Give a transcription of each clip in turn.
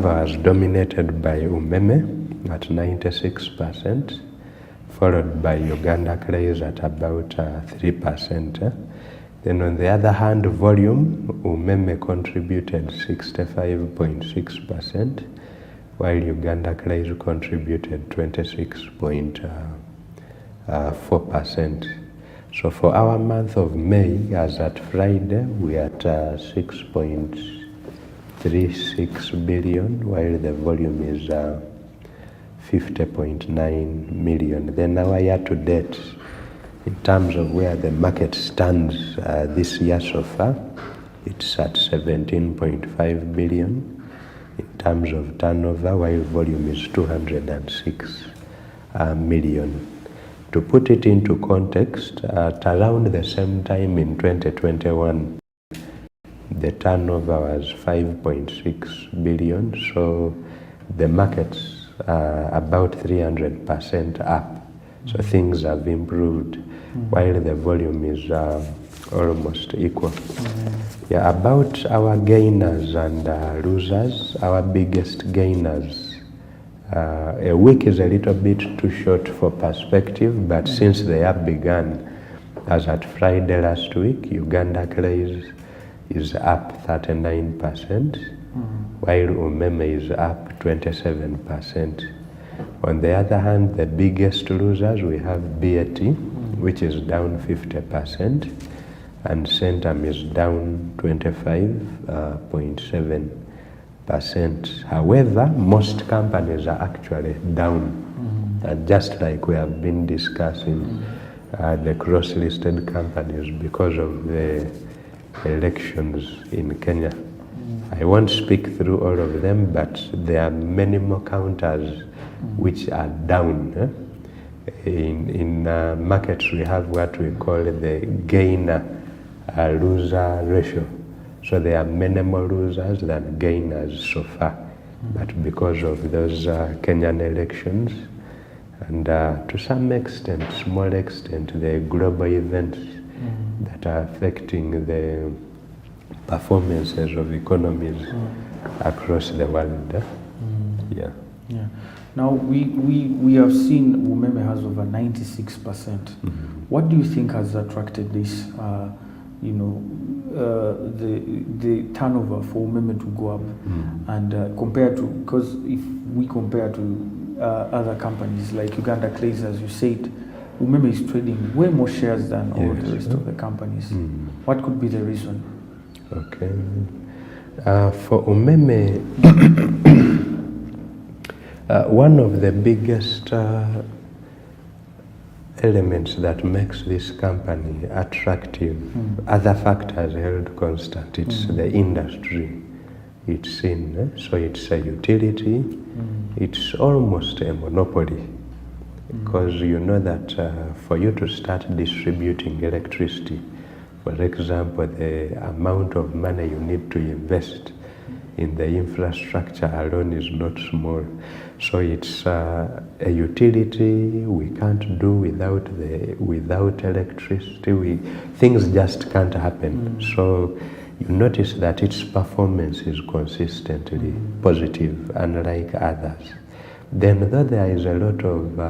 was dominated by Umeme at 96%, followed by Uganda Cranes at about 3%. Then on the other hand, volume, Umeme contributed 65.6%, while Uganda Cranes contributed 26.4%. So for our month of May, as at Friday, we are at 6.36 billion, while the volume is 50.9 million. Then our year to date, in terms of where the market stands this year so far, it's at 17.5 billion in terms of turnover, while volume is 206 million. To put it into context, at around the same time in 2021, the turnover was 5.6 billion, so the market's about 300% up. So things have improved, while the volume is almost equal. Yeah, about our gainers and losers, our biggest gainers. A week is a little bit too short for perspective, but since the year began, as at Friday last week, Uganda Cranes is up 39%, while Umeme is up 27%. On the other hand, the biggest losers, we have BAT, which is down 50%, and Centum is down 25.7%. However, most companies are actually down. And just like we have been discussing the cross-listed companies because of the elections in Kenya. I won't speak through all of them, but there are many more counters which are down. In markets, we have what we call the gainer-loser ratio. So there are many more losers than gainers so far. But because of those Kenyan elections, and to some extent, small extent, the global events that are affecting the performances of economies across the world. Yeah. Now we have seen Umeme has over 96%. What do you think has attracted this? The turnover for Umeme to go up, and compared to, because if we compare to other companies like Uganda Cranes, as you said, Umeme is trading way more shares than all the rest of the companies. What could be the reason? Okay. For Umeme, one of the biggest elements that makes this company attractive, other factors held constant, it's the industry it's in. So it's a utility, it's almost a monopoly, because you know that for you to start distributing electricity, for example, the amount of money you need to invest in the infrastructure alone is not small. So it's a utility. We can't do without electricity. Things just can't happen. So you notice that its performance is consistently positive, unlike others. Then though there is a lot of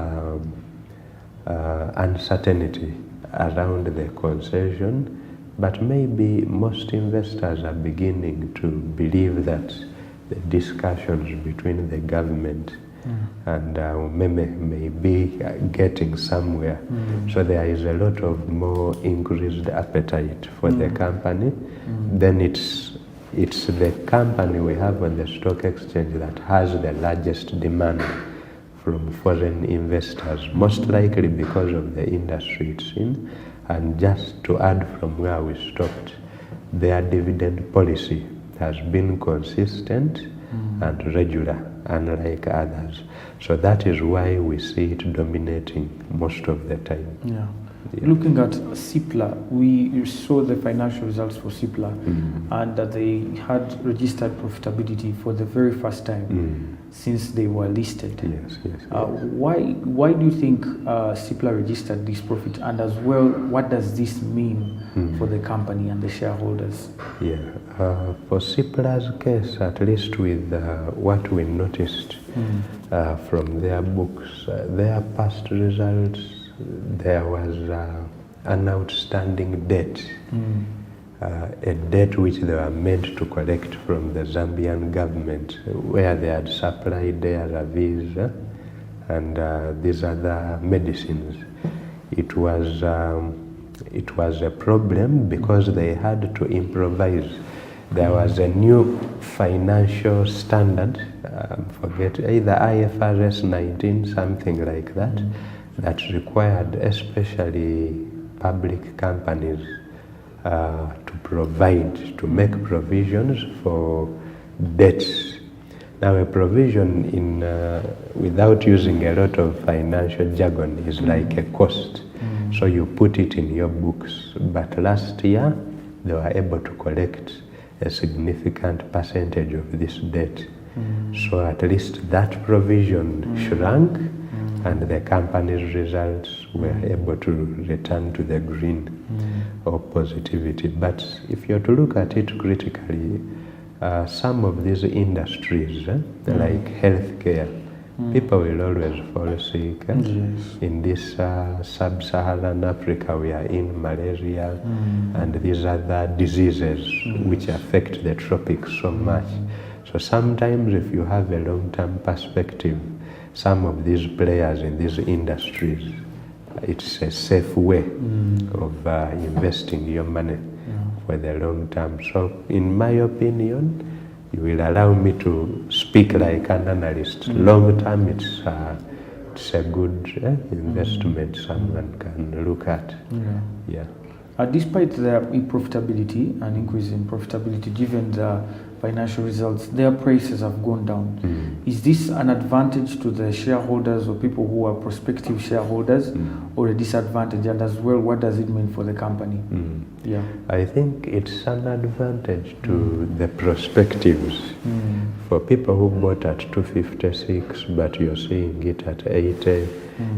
uncertainty around the concession, but maybe most investors are beginning to believe that the discussions between the government and Umeme may be getting somewhere. So there is a lot of more increased appetite for the company. Then it's the company we have on the stock exchange that has the largest demand from foreign investors, most likely because of the industry it's in. And just to add from where we stopped, their dividend policy has been consistent and regular, unlike others. So that is why we see it dominating most of the time. Yeah. Looking at CIPLA, we saw the financial results for CIPLA, and that they had registered profitability for the very first time since they were listed. Yes, yes. Why do you think CIPLA registered this profit, and as well, what does this mean for the company and the shareholders? Yeah, for CIPLA's case, at least with what we noticed from their books, their past results, there was an outstanding debt, a debt which they were meant to collect from the Zambian government, where they had supplied their ARVs and these other medicines. It was a problem because they had to improvise. There was a new financial standard, forget, either IFRS 19, something like that, that required especially public companies to make provisions for debts. Now, a provision without using a lot of financial jargon is like a cost. So you put it in your books. But last year, they were able to collect a significant percentage of this debt. So at least that provision shrunk, and the company's results were able to return to the green or positivity. But if you're to look at it critically, some of these industries, like healthcare, people will always fall sick. Yes. In this sub-Saharan Africa, we are in malaria and these other diseases which affect the tropics so much. So sometimes if you have a long-term perspective, some of these players in these industries, it's a safe way of investing your money for the long term. So in my opinion, you will allow me to speak like an analyst. Long term, it's a good investment someone can look at. Yeah. Despite their profitability and increase in profitability, given the financial results, their prices have gone down. Is this an advantage to the shareholders or people who are prospective shareholders, or a disadvantage? And as well, what does it mean for the company? Yeah, I think it's an advantage to the prospectives. For people who bought at 256, but you're seeing it at 80,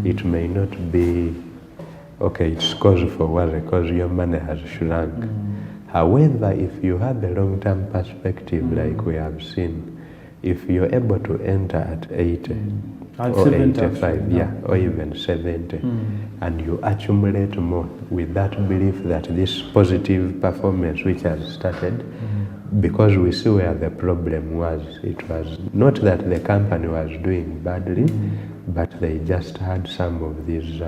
it may not be okay, it's cause for worry because your money has shrunk. However, if you have a long-term perspective like we have seen, if you're able to enter at 80 or 85, or even 70, and you accumulate more with that belief that this positive performance which has started, because we see where the problem was, it was not that the company was doing badly, but they just had some of these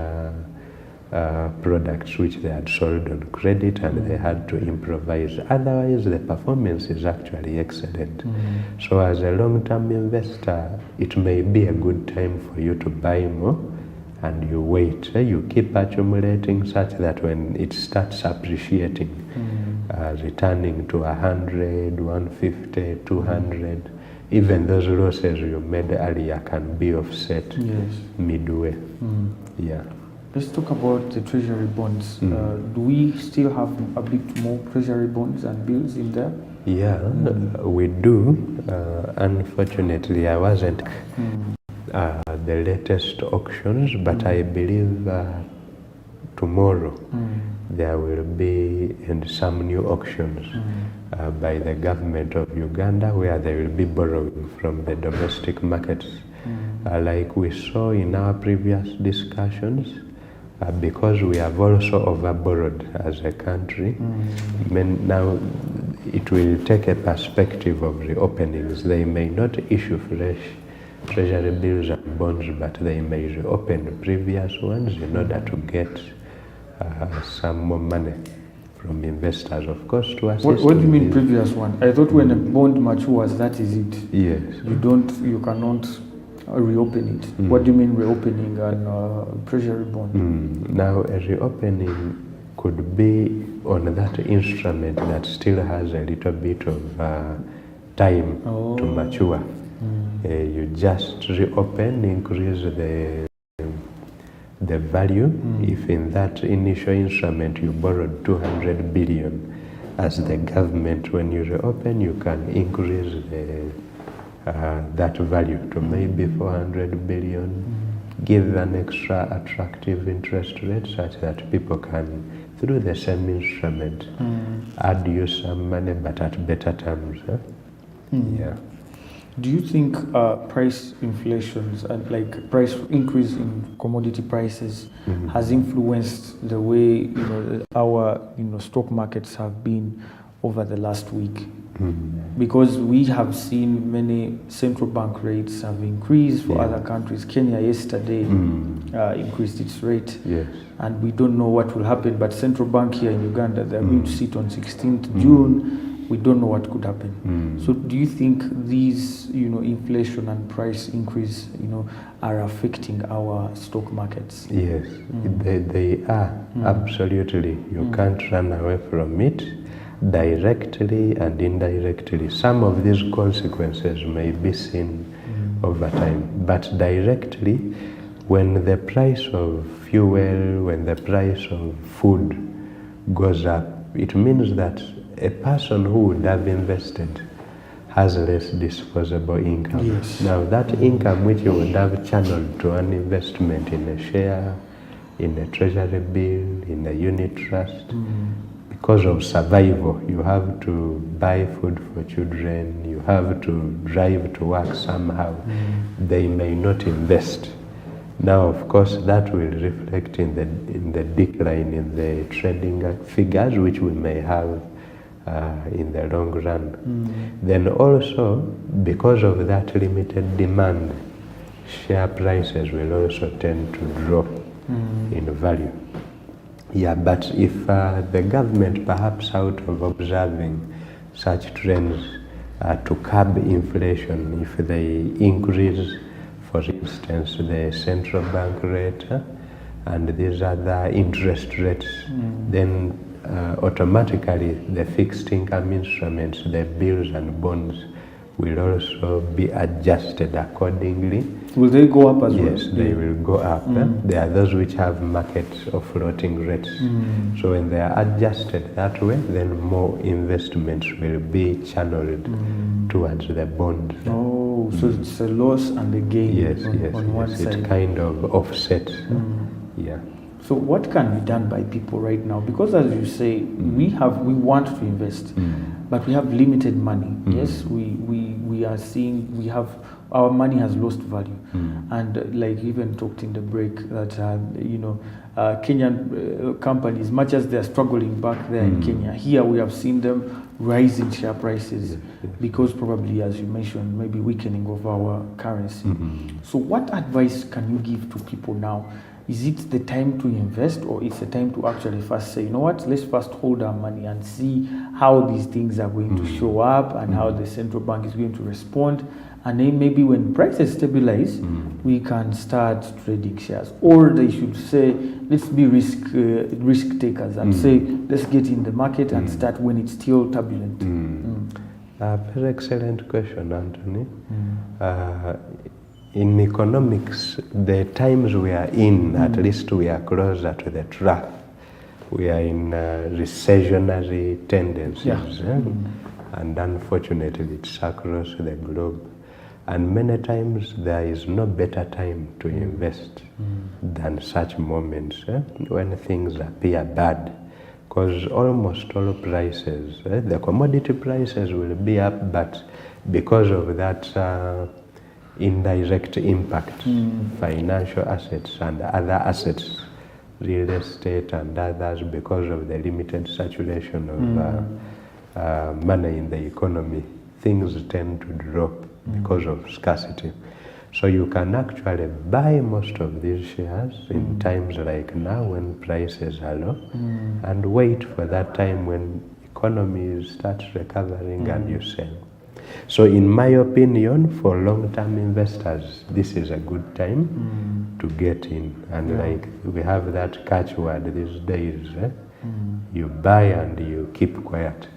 products which they had sold on credit and they had to improvise. Otherwise, the performance is actually excellent. So as a long-term investor, it may be a good time for you to buy more, and you wait. You keep accumulating such that when it starts appreciating, returning to 100, 150, 200, even those losses you made earlier can be offset midway. Yeah. Let's talk about the treasury bonds. Do we still have a bit more treasury bonds and bills in there? Yeah, we do. Unfortunately, I wasn't the latest auctions, but I believe tomorrow there will be some new auctions by the government of Uganda, where they will be borrowing from the domestic markets. Like we saw in our previous discussions, because we have also overborrowed as a country, now it will take a perspective of reopenings. They may not issue fresh treasury bills and bonds, but they may reopen previous ones in order to get some more money from investors, of course, to assist. What do you mean previous one? I thought when a bond matures, that is it. Yes. You cannot reopen it. What do you mean reopening and treasury bond? Now, a reopening could be on that instrument that still has a little bit of time to mature. You just reopen, increase the value. If in that initial instrument you borrowed 200 billion as the government, when you reopen, you can increase that value to maybe 400 billion, give an extra attractive interest rate such that people can, through the same instrument, add you some money but at better terms. Yeah. Do you think price inflations and like price increase in commodity prices has influenced the way our stock markets have been over the last week? Because we have seen many central bank rates have increased for other countries. Kenya yesterday increased its rate, and we don't know what will happen. But central bank here in Uganda, they're going to sit on 16th June. We don't know what could happen. So do you think these, inflation and price increase, are affecting our stock markets? Yes, they are, absolutely. You can't run away from it, directly and indirectly. Some of these consequences may be seen over time, but directly, when the price of fuel, when the price of food goes up, it means that a person who would have invested has less disposable income. Yes. Now that income which you would have channeled to an investment in a share, in a treasury bill, in a unit trust, because of survival, you have to buy food for children, you have to drive to work somehow, they may not invest. Now, of course, that will reflect in the decline in the trading figures which we may have in the long run. Then also, because of that limited demand, share prices will also tend to drop in value. Yeah, but if the government, perhaps out of observing such trends to curb inflation, if they increase, for instance, the central bank rate and these other interest rates, then automatically the fixed income instruments, the bills and bonds, will also be adjusted accordingly. Will they go up as well? Yes, they will go up. There are those which have markets of floating rates. So when they are adjusted that way, then more investments will be channeled towards the bonds. Oh, so it's a loss and a gain on one side. It kind of offsets. Yeah. So what can be done by people right now? Because as you say, we want to invest, but we have limited money. Yes, we are seeing our money has lost value, and like even talked in the break that Kenyan companies, much as they are struggling back there in Kenya, here we have seen them rise in share prices because probably, as you mentioned, maybe weakening of our currency. So what advice can you give to people now? Is it the time to invest, or it's the time to actually first say, you know what, let's first hold our money and see how these things are going to show up and how the central bank is going to respond, and then maybe when prices stabilize, we can start trading shares? Or they should say, let's be risk takers and say, let's get in the market and start when it's still turbulent. Very excellent question, Anthony. In economics, the times we are in, at least we are closer to the trough. We are in recessionary tendencies, and unfortunately it's across the globe. And many times there is no better time to invest than such moments when things appear bad. Because almost all prices, the commodity prices will be up, but because of that indirect impact, financial assets and other assets, real estate and others, because of the limited saturation of money in the economy, things tend to drop because of scarcity. So you can actually buy most of these shares in times like now when prices are low, and wait for that time when economy starts recovering and you sell. So in my opinion, for long-term investors, this is a good time to get in. And like we have that catchword these days, you buy and you keep quiet.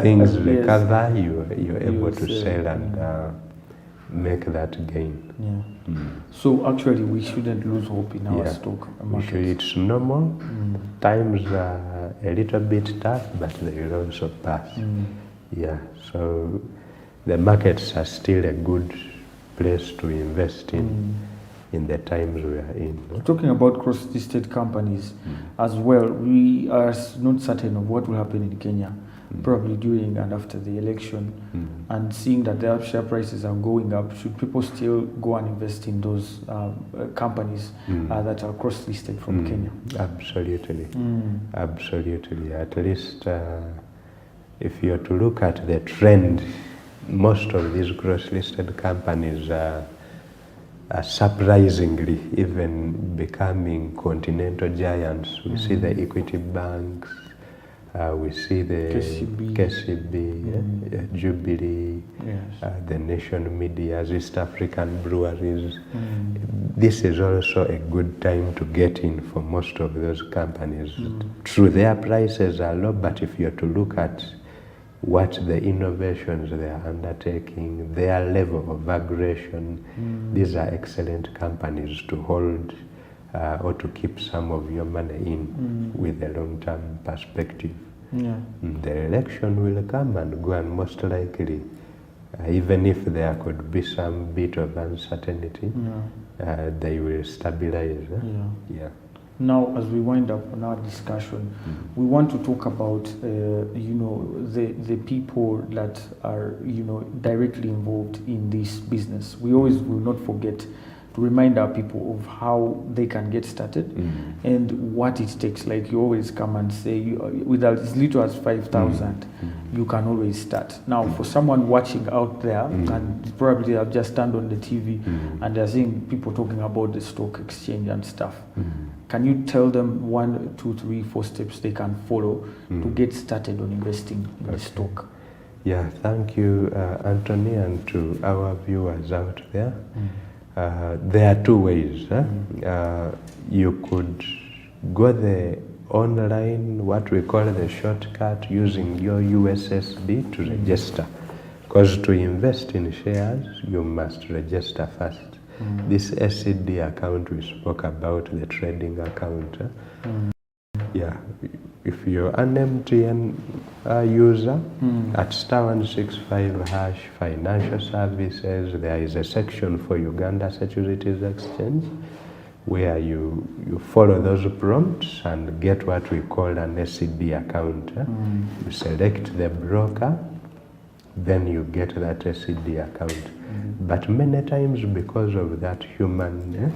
Things recover, you're able to sell and make that gain. Yeah. So actually, we shouldn't lose hope in our stock market. It's normal. Times are a little bit tough, but they will also pass. Yeah. So the markets are still a good place to invest in the times we are in. Talking about cross-listed companies as well, we are not certain of what will happen in Kenya, probably during and after the election. And seeing that their share prices are going up, should people still go and invest in those companies that are cross-listed from Kenya? Absolutely. Absolutely. At least if you're to look at the trend, most of these cross-listed companies are surprisingly even becoming continental giants. We see the Equity banks, we see the KCB, Jubilee, the Nation Media, East African breweries. This is also a good time to get in for most of those companies. True, their prices are low, but if you're to look at what the innovations they are undertaking, their level of aggression, these are excellent companies to hold or to keep some of your money in with a long-term perspective. The election will come and go, and most likely, even if there could be some bit of uncertainty, they will stabilize. Now, as we wind up on our discussion, we want to talk about, the people that are, directly involved in this business. We always will not forget to remind our people of how they can get started and what it takes. Like you always come and say, with as little as 5,000, you can always start. Now, for someone watching out there, and probably have just turned on the TV and they're seeing people talking about the stock exchange and stuff, can you tell them 1, 2, 3, 4 steps they can follow to get started on investing in the stock? Yeah, thank you, Anthony, and to our viewers out there. There are two ways. You could go the online, what we call the shortcut, using your USSD to register. Because to invest in shares, you must register first. This SCD account we spoke about, the trading account. Yeah, if you're an MTN user, at *165# financial services, there is a section for Uganda Securities Exchange where you follow those prompts and get what we call an SCD account. You select the broker, then you get that SCD account. But many times, because of that human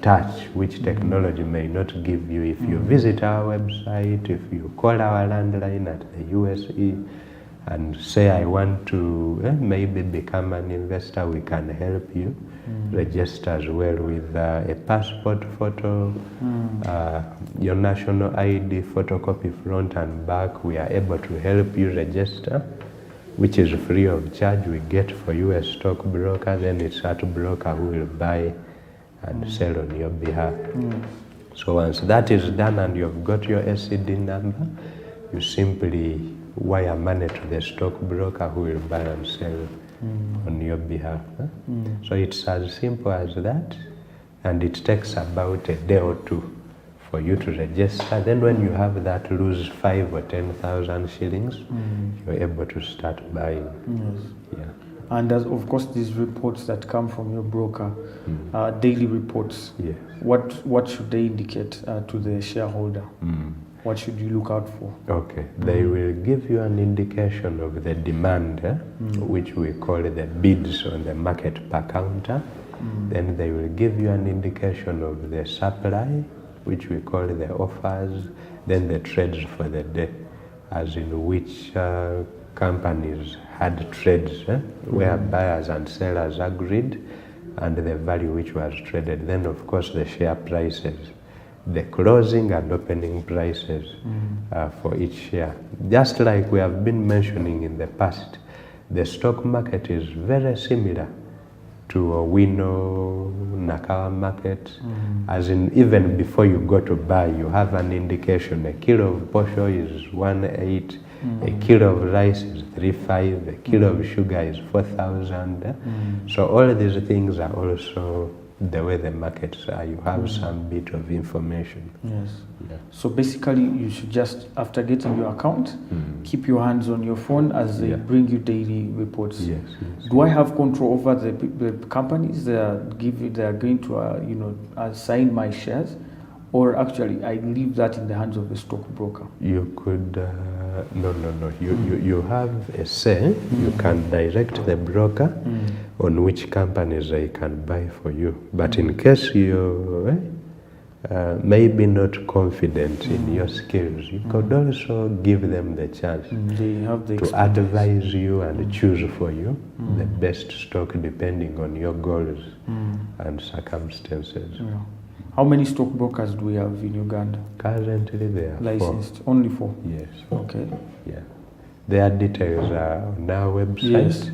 touch, which technology may not give you, if you visit our website, if you call our landline at the USE and say, I want to maybe become an investor, we can help you register as well with a passport photo, your national ID photocopy front and back. We are able to help you register, which is free of charge. We get for you a stockbroker, then it's that broker who will buy and sell on your behalf. So once that is done and you've got your SCD number, you simply wire money to the stockbroker who will buy and sell on your behalf. So it's as simple as that, and it takes about a day or two for you to register. Then when you have that loose 5 or 10,000 shillings, you're able to start buying. Yeah. And there's, of course, these reports that come from your broker, daily reports. Yes. What should they indicate to the shareholder? What should you look out for? Okay, they will give you an indication of the demand, which we call the bids on the market per counter. Then they will give you an indication of the supply, which we call the offers, then the trades for the day, as in which companies had trades where buyers and sellers agreed, and the value which was traded. Then, of course, the share prices, the closing and opening prices for each share. Just like we have been mentioning in the past, the stock market is very similar to a Wino, Nakawa market, as in even before you go to buy, you have an indication. A kilo of posho is 1.8, A kilo of rice is 3,500, a kilo of sugar is 4,000. So all of these things are also the way the markets are. You have some bit of information. Yes. Yeah. So basically, you should just, after getting your account, keep your hands on your phone as they bring you daily reports. Yes, yes. Do I have control over the companies that are going to assign my shares, or actually I leave that in the hands of the stockbroker? You could no. You have a say. You can direct the broker on which companies they can buy for you. But in case you maybe not confident in your skills, you could also give them the chance They have the to experience. advise you and choose for you the best stock depending on your goals and circumstances. Yeah. How many stockbrokers do we have in Uganda? Currently there are 4. Licensed? Only 4. Yes. Okay. Yeah. Their details are on our website. Yes.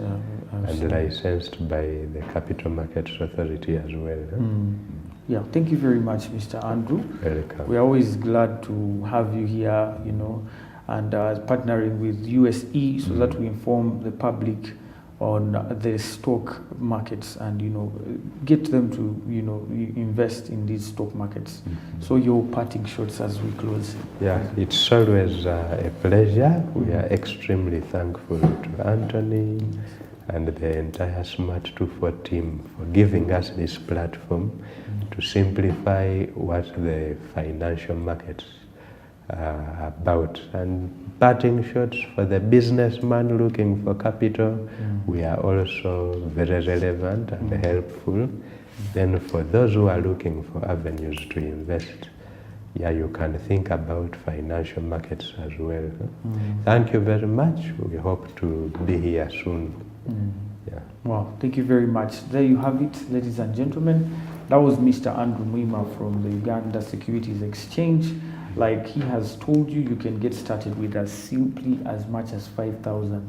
And licensed by the Capital Markets Authority as well. Yeah, thank you very much, Mr. Andrew. Welcome. We're always glad to have you here, and partnering with USE so that we inform the public on the stock markets and, get them to, invest in these stock markets. So your parting shots as we close. Yeah, it's always a pleasure. We are extremely thankful to Anthony and the entire Smart24 team for giving us this platform to simplify what the financial markets are about. And parting shots for the businessman looking for capital, we are also very relevant and helpful. Then for those who are looking for avenues to invest, you can think about financial markets as well. Thank you very much. We hope to be here soon. Wow, thank you very much. There you have it, ladies and gentlemen. That was Mr. Andrew Mwima from the Uganda Securities Exchange. Like he has told you, you can get started with as simply as much as 5,000.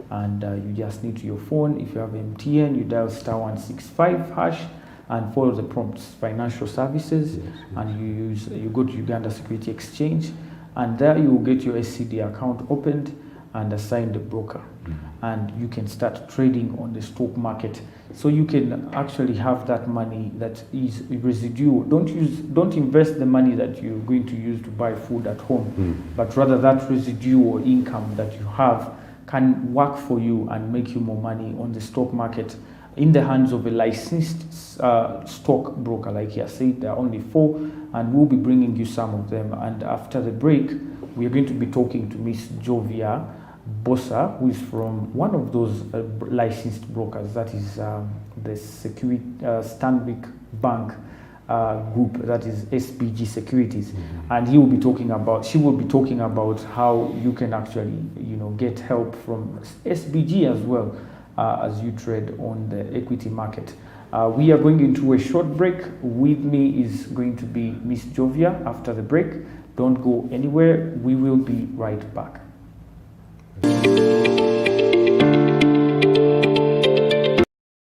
And you just need your phone. If you have MTN, you dial *165# and follow the prompts. Financial services, and you go to Uganda Security Exchange, and there you will get your SCD account opened and assign the broker, and you can start trading on the stock market. So you can actually have that money that is residual. Don't invest the money that you're going to use to buy food at home, but rather that residual income that you have can work for you and make you more money on the stock market in the hands of a licensed stock broker. Like I said, there are only 4, and we'll be bringing you some of them. And after the break, we are going to be talking to Miss Jovia Bossa, who is from one of those licensed brokers, that is the Stanbic Bank group, that is SBG Securities, and she will be talking about how you can actually get help from SBG as well as you trade on the equity market. We are going into a short break. With me is going to be Miss Jovia after the break. Don't go anywhere. We will be right back.